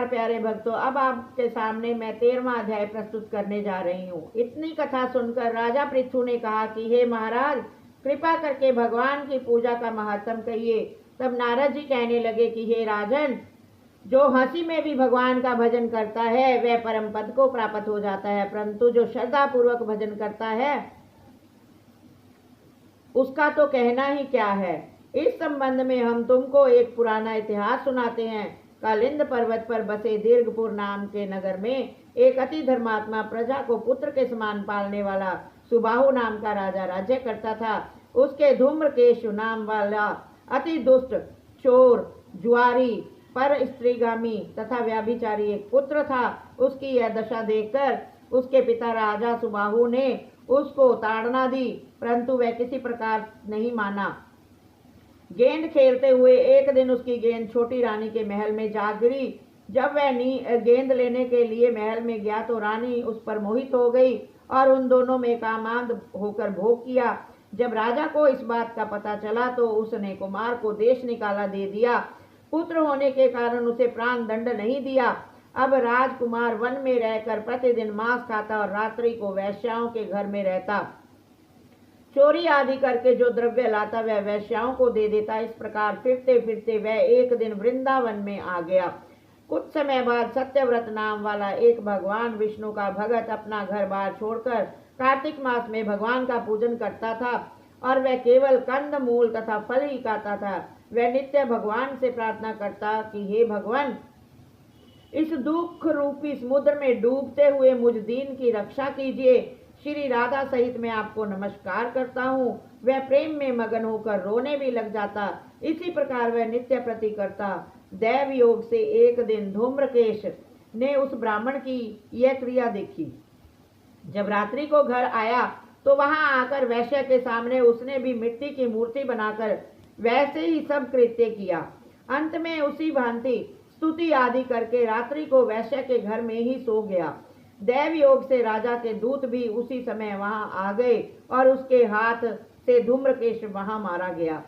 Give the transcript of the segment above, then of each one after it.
प्यारे भक्तों, अब आपके सामने मैं 13वां अध्याय प्रस्तुत करने जा रही हूँ। इतनी कथा सुनकर राजा पृथु ने कहा कि हे महाराज, कृपा करके भगवान की पूजा का महत्व कहिए। तब नारद जी कहने लगे कि हे राजन, जो हंसी में भी भगवान का भजन करता है वह परम पद को प्राप्त हो जाता है, परंतु जो श्रद्धा पूर्वक भजन करता है उसका तो कहना ही क्या है। इस संबंध में हम तुमको एक पुराना इतिहास सुनाते हैं। कालिंद पर्वत पर बसे दीर्घपुर नाम के नगर में एक अति धर्मात्मा, प्रजा को पुत्र के समान पालने वाला सुबाहु नाम का राजा राज्य करता था। उसके धूम्रकेश नाम वाला अति दुष्ट, चोर, जुआरी, पर स्त्रीगामी तथा व्याभिचारी एक पुत्र था। उसकी यह दशा देखकर उसके पिता राजा सुबाहु ने उसको ताड़ना दी, परंतु वह किसी प्रकार नहीं माना। गेंद खेलते हुए एक दिन उसकी गेंद छोटी रानी के महल में जा गिरी। जब वह गेंद लेने के लिए महल में गया तो रानी उस पर मोहित हो गई और उन दोनों में कामांध होकर भोग किया। जब राजा को इस बात का पता चला तो उसने कुमार को देश निकाला दे दिया। पुत्र होने के कारण उसे प्राण दंड नहीं दिया। अब राजकुमार वन में रहकर प्रतिदिन मांस खाता और रात्रि को वैश्याओं के घर में रहता। चोरी आदि करके जो द्रव्य लाता वह वैश्याओं को दे देता। इस प्रकार फिरते फिरते वह एक दिन वृंदावन में आ गया। कुछ समय बाद सत्यव्रत नाम वाला एक भगवान विष्णु का भगत अपना घर बार छोड़कर कार्तिक मास में भगवान का पूजन करता था और वह केवल कंद मूल तथा फल ही खाता था। वह नित्य भगवान से प्रार्थना करता कि हे भगवान, इस दुख रूपी समुद्र में डूबते हुए मुझ दीन की रक्षा कीजिए। श्री राधा सहित मैं आपको नमस्कार करता हूँ। वह प्रेम में मगन होकर रोने भी लग जाता। इसी प्रकार वह नित्य प्रति करता। दैव योग से एक दिन धूम्रकेश ने उस ब्राह्मण की यह क्रिया देखी। जब रात्रि को घर आया तो वहां आकर वैश्य के सामने उसने भी मिट्टी की मूर्ति बनाकर वैसे ही सब कृत्य किया। अंत में उसी भांति स्तुति आदि करके रात्रि को वैश्य के घर में ही सो गया। दैव योग से राजा के दूत भी उसी समय वहां आ गए और उसके हाथ से धूम्रकेश वहां मारा गया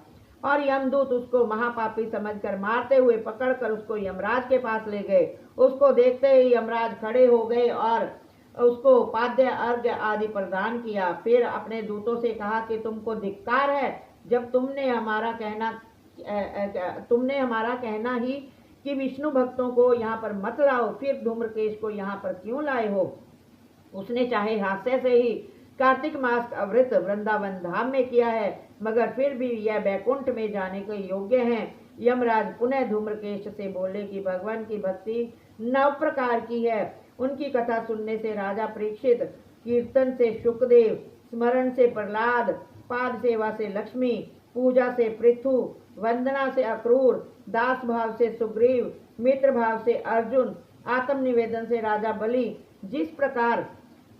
और यमदूत उसको महापापी समझकर मारते हुए पकड़कर उसको यमराज के पास ले गए। उसको देखते ही यमराज खड़े हो गए और उसको पाद्य अर्घ्य आदि प्रदान किया। फिर अपने दूतों से कहा कि तुमको धिक्कार है, जब तुमने हमारा कहना ही कि विष्णु भक्तों को यहाँ पर मत लाओ, फिर धूम्रकेश को यहाँ पर क्यों लाए हो। उसने चाहे हास्य से ही कार्तिक मास का व्रत वृंदावन धाम में किया है, मगर फिर भी यह बैकुंठ में जाने के योग्य हैं। यमराज पुनः धूम्रकेश से बोले कि भगवान की भक्ति 9 प्रकार की है। उनकी कथा सुनने से राजा परीक्षित, कीर्तन से शुकदेव, स्मरण से प्रहलाद, पाद सेवा से लक्ष्मी, पूजा से पृथु, वंदना से अक्रूर, दास भाव से सुग्रीव, मित्र भाव से अर्जुन, आत्म निवेदन से राजा बलि जिस प्रकार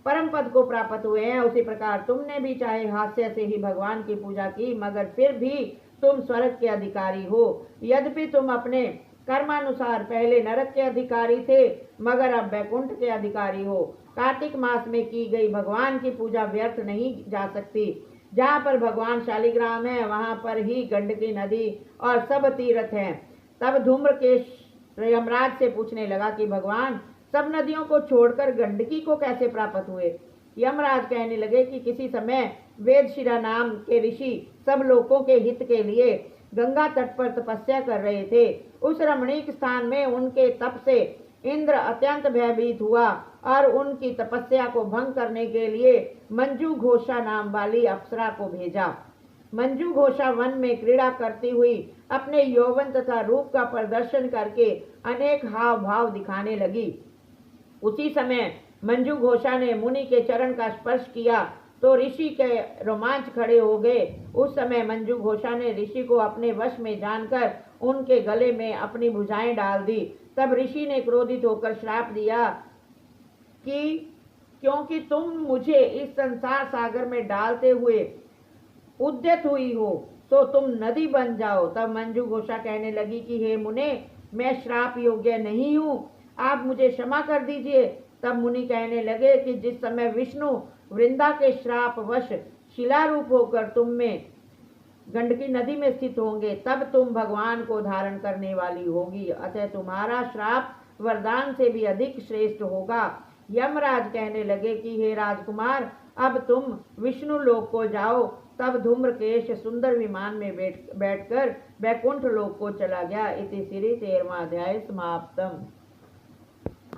परम पद को प्राप्त हुए हैं, उसी प्रकार तुमने भी चाहे हास्य से ही भगवान की पूजा की, मगर फिर भी तुम स्वर्ग के अधिकारी हो। यद्यपि तुम अपने कर्मानुसार पहले नरक के अधिकारी थे, मगर अब बैकुंठ के अधिकारी हो। कार्तिक मास में की गई भगवान की पूजा व्यर्थ नहीं जा सकती। जहाँ पर भगवान शालिग्राम है वहां पर ही गंडकी नदी और सब तीर्थ हैं। तब धूम्रकेश यमराज से पूछने लगा कि भगवान सब नदियों को छोड़कर गंडकी को कैसे प्राप्त हुए। यमराज कहने लगे कि किसी समय वेदशिरा नाम के ऋषि सब लोगों के हित के लिए गंगा तट पर तपस्या कर रहे थे। उस रमणीक स्थान में उनके तप से इंद्र अत्यंत भयभीत हुआ और उनकी तपस्या को भंग करने के लिए मंजू घोषा नाम वाली अप्सरा को भेजा। मंजू घोषा वन में क्रीड़ा करती हुई अपने यौवन तथा रूप का प्रदर्शन करके अनेक हाव भाव दिखाने लगी। उसी समय मंजू घोषा ने मुनि के चरण का स्पर्श किया तो ऋषि के रोमांच खड़े हो गए। उस समय मंजू घोषा ने ऋषि को अपने वश में जानकर उनके गले में अपनी भुजाएं डाल दी। तब ऋषि ने क्रोधित होकर श्राप दिया कि क्योंकि तुम मुझे इस संसार सागर में डालते हुए उद्यत हुई हो तो तुम नदी बन जाओ। तब मंजू घोषा कहने लगी कि हे मुने, मैं श्राप योग्य नहीं हूँ, आप मुझे क्षमा कर दीजिए। तब मुनि कहने लगे कि जिस समय विष्णु वृंदा के श्राप वश शिला रूप होकर तुम में गंडकी नदी में स्थित होंगे, तब तुम भगवान को धारण करने वाली होगी। अतः तुम्हारा श्राप वरदान से भी अधिक श्रेष्ठ होगा। यमराज कहने लगे कि हे राजकुमार, अब तुम विष्णु लोक को जाओ। तब धूम्रकेश सुंदर विमान में बैठकर बैकुंठ लोक को चला गया। इति श्री 13वां अध्याय समाप्तम।